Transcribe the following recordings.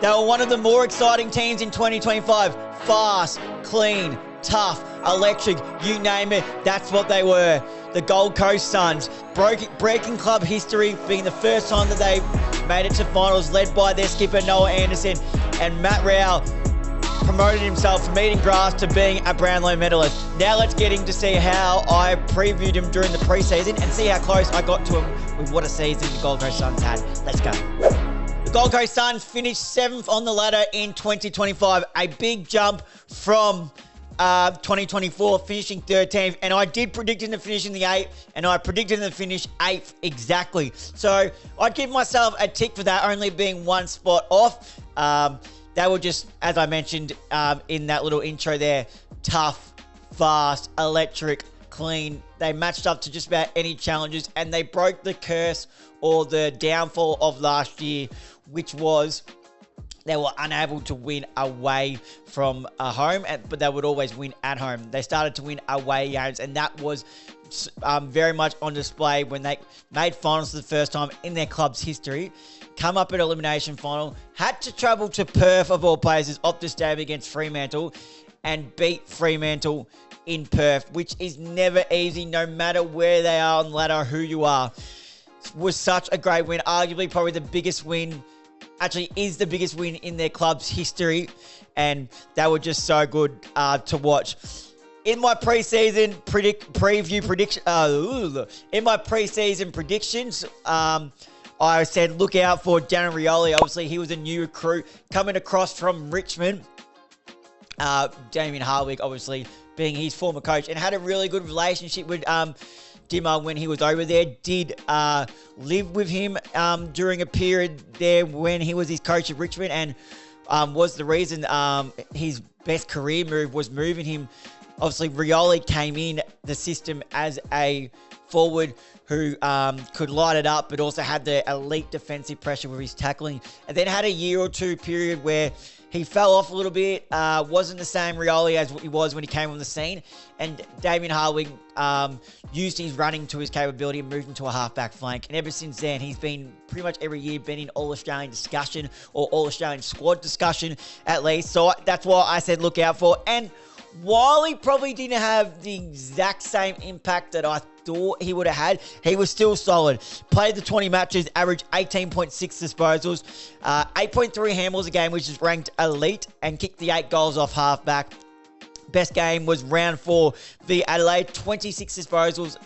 They were one of the more exciting teams in 2025. Fast, clean, tough, electric, you name it, that's what they were. The Gold Coast Suns, breaking club history, being the first time that they made it to finals, led by their skipper Noah Anderson, and Matt Rowell promoted himself from eating grass to being a Brownlow medalist. Now let's get in to see how I previewed him during the preseason and see how close I got to him with what a season the Gold Coast Suns had. Let's go. The Gold Coast Suns finished 7th on the ladder in 2025, a big jump from 2024, finishing 13th, and I did predict him to finish in the 8th, and I predicted him to finish 8th exactly. So I'd give myself a tick for that, only being one spot off. They were just, as I mentioned in that little intro there, tough, fast, electric, clean. They matched up to just about any challenges, and they broke the curse or the downfall of last year, which was they were unable to win away from home, but they would always win at home. They started to win away games, and that was very much on display when they made finals for the first time in their club's history. Come up at Elimination Final, had to travel to Perth, of all places, Optus Stadium against Fremantle, and beat Fremantle in Perth, which is never easy, no matter where they are on the ladder, who you are. It was such a great win, arguably probably the biggest win, actually is the biggest win in their club's history, and they were just so good to watch. In my preseason predictions, I said look out for Darren Rioli. Obviously, he was a new recruit coming across from Richmond. Damien Hardwick, obviously, being his former coach, and had a really good relationship with Dimmer when he was over there. Did live with him during a period there when he was his coach at Richmond, and was the reason his best career move was moving him. Obviously, Rioli came in the system as a forward who could light it up, but also had the elite defensive pressure with his tackling, and then had a year or two period where he fell off a little bit, wasn't the same Rioli as he was when he came on the scene, and Damien Hardwick used his running to his capability and moved into a half-back flank, and ever since then, he's been pretty much every year been in All-Australian discussion, or All-Australian squad discussion, at least, so that's why I said look out for. And while he probably didn't have the exact same impact that I thought he would have had, he was still solid. Played the 20 matches, averaged 18.6 disposals, 8.3 handballs a game, which is ranked elite, and kicked the 8 goals off halfback. Best game was round 4 v Adelaide, 26 disposals.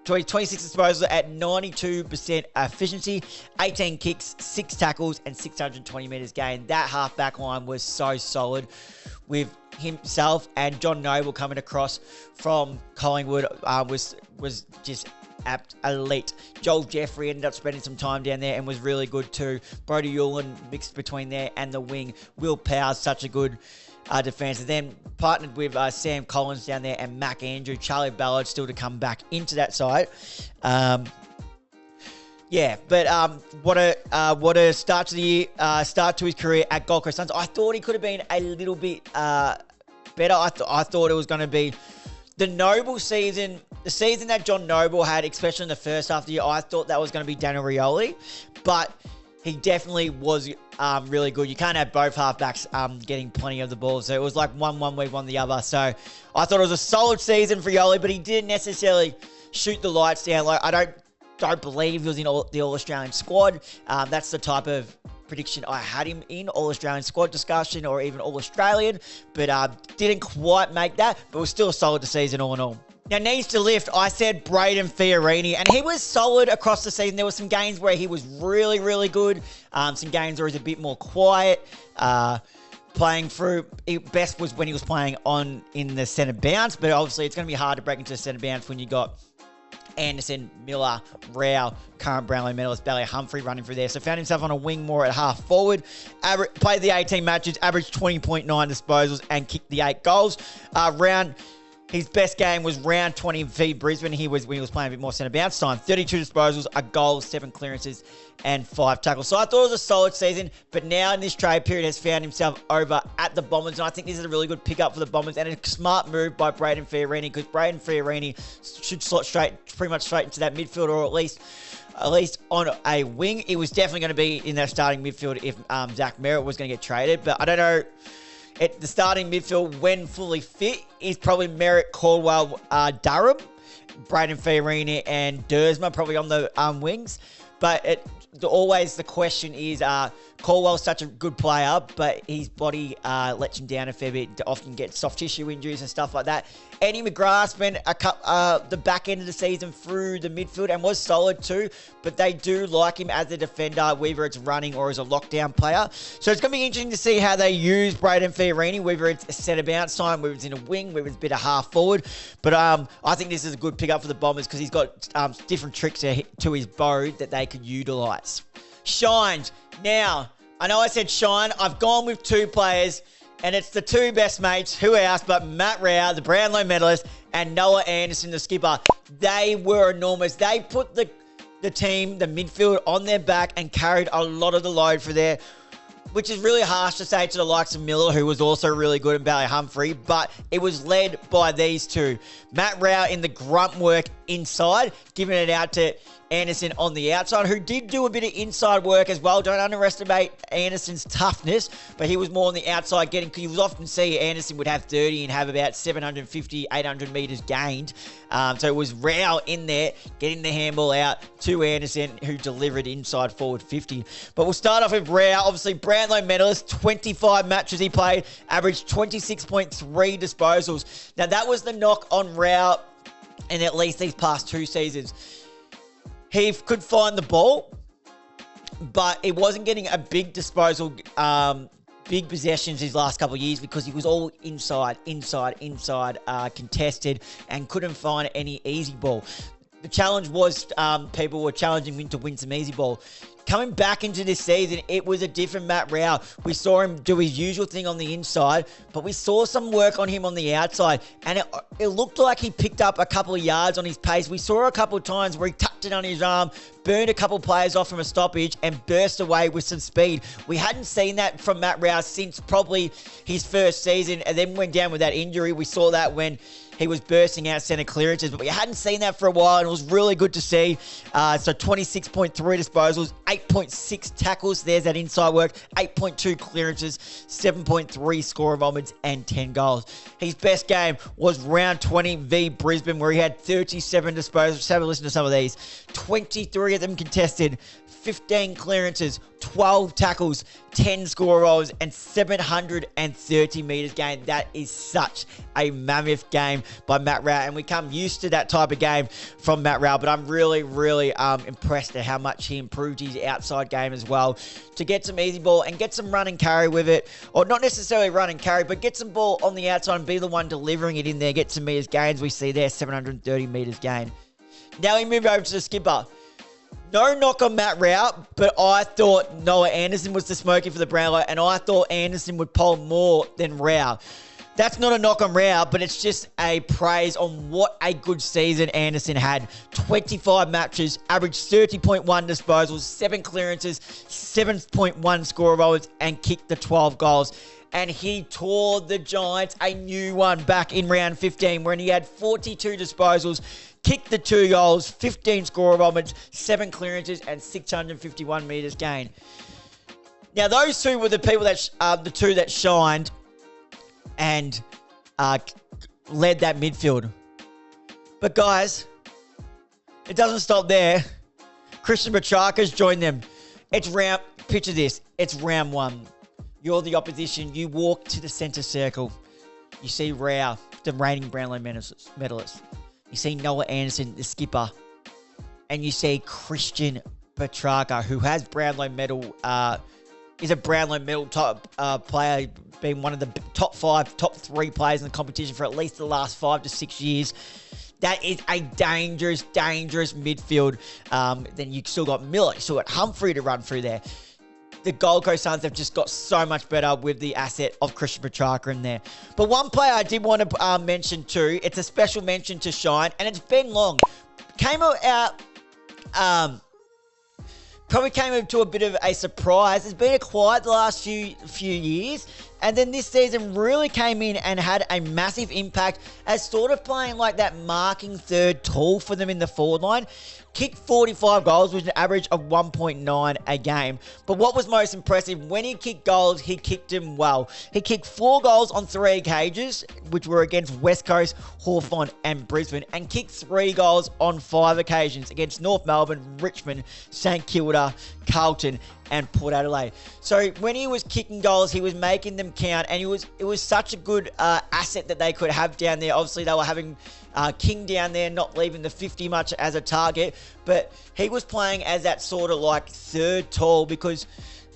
26 disposals at 92% efficiency, 18 kicks, 6 tackles, and 620 metres gained. That half-back line was so solid, with himself and John Noble coming across from Collingwood was just elite. Joel Jeffrey ended up spending some time down there and was really good too. Brody Ulan mixed between there and the wing. Will Powers, such a good defense. And then partnered with Sam Collins down there and Mac Andrew. Charlie Ballard still to come back into that side. Yeah, but what a start to the year, start to his career at Gold Coast Suns. I thought he could have been a little bit better. I thought it was going to be the Noble season, the season that John Noble had, especially in the first half of the year. I thought that was going to be Daniel Rioli, but he definitely was really good. You can't have both halfbacks getting plenty of the ball, so it was like one week, one the other. So I thought it was a solid season for Rioli, but he didn't necessarily shoot the lights down. Like, I don't believe he was in the All-Australian squad. That's the type of prediction I had him in, All-Australian squad discussion or even All-Australian, but didn't quite make that, but was still a solid season all in all. Now, needs to lift, I said Braden Fiorini, and he was solid across the season. There were some games where he was really, really good. Some games where he was a bit more quiet. Playing through, best was when he was playing in the centre bounce, but obviously it's going to be hard to break into the centre bounce when you got Anderson, Miller, Rowell, current Brownlow medalist, Bailey Humphrey running through there. So found himself on a wing more at half forward. Played the 18 matches, averaged 20.9 disposals, and kicked the 8 goals. His best game was round 20 v Brisbane. When he was playing a bit more centre bounce time. 32 disposals, a goal, 7 clearances, and 5 tackles. So I thought it was a solid season, but now in this trade period has found himself over at the Bombers, and I think this is a really good pickup for the Bombers and a smart move by Braden Fiorini, because Braden Fiorini should slot pretty much straight into that midfield, or at least at least on a wing. It was definitely going to be in that starting midfield if Zach Merritt was going to get traded. But I don't know. The starting midfield, when fully fit, is probably Merritt, Caldwell, Durham, Braden Fiorini, and Dersma probably on the wings. But always the question is, Caldwell's such a good player, but his body lets him down a fair bit. Often gets soft tissue injuries and stuff like that. Eddie McGrath spent the back end of the season through the midfield and was solid too, but they do like him as a defender, whether it's running or as a lockdown player. So it's going to be interesting to see how they use Braden Fiorini, whether it's a centre bounce time, whether it's in a wing, whether it's a bit of half forward. But I think this is a good pickup for the Bombers because he's got different tricks to his bow that they could utilise. Shined. Now, I know I said shine. I've gone with two players, and it's the two best mates. Who else but Matt Rowell, the Brownlow medalist, and Noah Anderson, the skipper. They were enormous. They put the team, the midfield, on their back and carried a lot of the load for their, which is really harsh to say to the likes of Miller, who was also really good, and Bailey Humphrey, but it was led by these two. Matt Rowell in the grunt work inside, giving it out to Anderson on the outside, who did do a bit of inside work as well. Don't underestimate Anderson's toughness, but he was more on the outside getting, because you would often see Anderson would have 30 and have about 750, 800 metres gained. So it was Rowell in there, getting the handball out to Anderson, who delivered inside forward 50. But we'll start off with Rowell. Obviously, Brownlow medalist, 25 matches he played, averaged 26.3 disposals. Now, that was the knock on Rowell in at least these past two seasons. He could find the ball, but it wasn't getting a big disposal, big possessions his last couple of years because he was all inside, contested, and couldn't find any easy ball. The challenge was people were challenging him to win some easy ball. Coming back into this season, it was a different Matt Rowell. We saw him do his usual thing on the inside, but we saw some work on him on the outside, and it looked like he picked up a couple of yards on his pace. We saw a couple of times where he tucked it on his arm, burned a couple of players off from a stoppage, and burst away with some speed. We hadn't seen that from Matt Rowell since probably his first season, and then went down with that injury. We saw that when he was bursting out centre clearances, but we hadn't seen that for a while, and it was really good to see. So 26.3 disposals, 8.6 tackles. There's that inside work. 8.2 clearances, 7.3 score involvements, and 10 goals. His best game was round 20 v Brisbane, where he had 37 disposals. Let's have a listen to some of these. 23 of them contested, 15 clearances, 12 tackles, 10 score rolls, and 730 metres gained. That is such a mammoth game by Matt Rowell, and we come used to that type of game from Matt Rowell, but I'm really, really impressed at how much he improved his outside game as well to get some easy ball and get some run and carry with it, or not necessarily run and carry, but get some ball on the outside and be the one delivering it in there, get some metres gains. We see there 730 metres gained. Now we move over to the skipper. No knock on Matt Rowell, but I thought Noah Anderson was the smoky for the Brownlow, and I thought Anderson would poll more than Rowell. That's not a knock on Rowell, but it's just a praise on what a good season Anderson had. 25 matches, averaged 30.1 disposals, 7 clearances, 7.1 score rolls, and kicked the 12 goals. And he tore the Giants a new one back in round 15, when he had 42 disposals, kicked the 2 goals, 15 score involvements, 7 clearances, and 651 metres gained. Now, those two were the people that the two that shined and led that midfield. But guys, it doesn't stop there. Christian Petrarca's joined them. Picture this, it's round 1. You're the opposition. You walk to the centre circle. You see Rowell, the reigning Brownlow medalist. You see Noah Anderson, the skipper. And you see Christian Petrarca, who has Brownlow medal, is a Brownlow medal top player, being one of the top 5, top 3 players in the competition for at least the last 5 to 6 years. That is a dangerous, dangerous midfield. Then you still got Miller. You still got Humphrey to run through there. The Gold Coast Suns have just got so much better with the asset of Christian Petrarca in there. But one player I did want to mention too, it's a special mention to shine, and it's Ben Long. Probably came into a bit of a surprise. It's been quiet the last few years, and then this season really came in and had a massive impact as sort of playing like that marking third tall for them in the forward line. kicked 45 goals, which is an average of 1.9 a game. But what was most impressive, when he kicked goals, he kicked them well. He kicked 4 goals on 3 occasions, which were against West Coast, Hawthorn and Brisbane, and kicked 3 goals on 5 occasions against North Melbourne, Richmond, St Kilda, Carlton and Port Adelaide. So when he was kicking goals, he was making them count, and it was such a good asset that they could have down there. Obviously, they were having King down there, not leaving the 50 much as a target, but he was playing as that sort of like third tall, because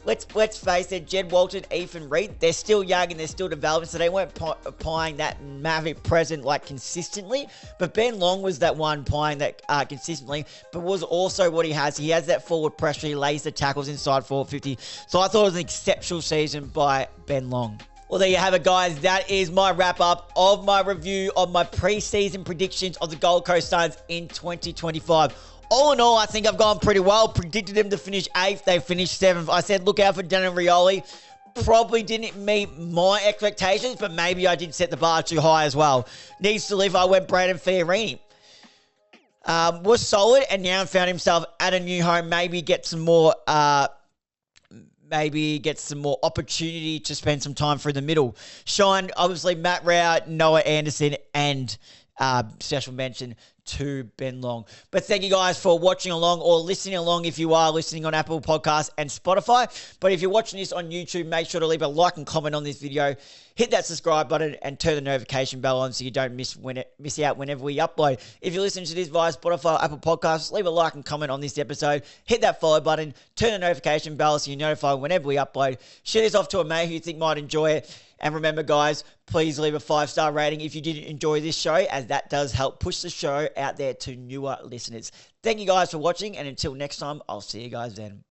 let's face it, Jed Walton, Ethan Reid, they're still young and they're still developing, so they weren't applying that Maverick present like consistently. But Ben Long was that one playing that consistently, but was also what he has. He has that forward pressure, he lays the tackles inside 450. So I thought it was an exceptional season by Ben Long. Well, there you have it, guys. That is my wrap-up of my review of my pre-season predictions of the Gold Coast Suns in 2025. All in all, I think I've gone pretty well. Predicted them to finish 8th. They finished 7th. I said look out for Daniel Rioli. Probably didn't meet my expectations, but maybe I did set the bar too high as well. Needs to live, I went Brandon Fiorini. Was solid, and now found himself at a new home. Maybe get some more opportunity to spend some time through the middle. Shine, obviously, Matt Rowell, Noah Anderson, and special mention to Ben Long. But thank you guys for watching along or listening along if you are listening on Apple Podcasts and Spotify. But if you're watching this on YouTube, make sure to leave a like and comment on this video. Hit that subscribe button and turn the notification bell on so you don't miss out whenever we upload. If you're listening to this via Spotify or Apple Podcasts, leave a like and comment on this episode. Hit that follow button, turn the notification bell so you're notified whenever we upload. Share this off to a mate who you think might enjoy it. And remember, guys, please leave a 5-star rating if you did enjoy this show, as that does help push the show out there to newer listeners. Thank you guys for watching, and until next time, I'll see you guys then.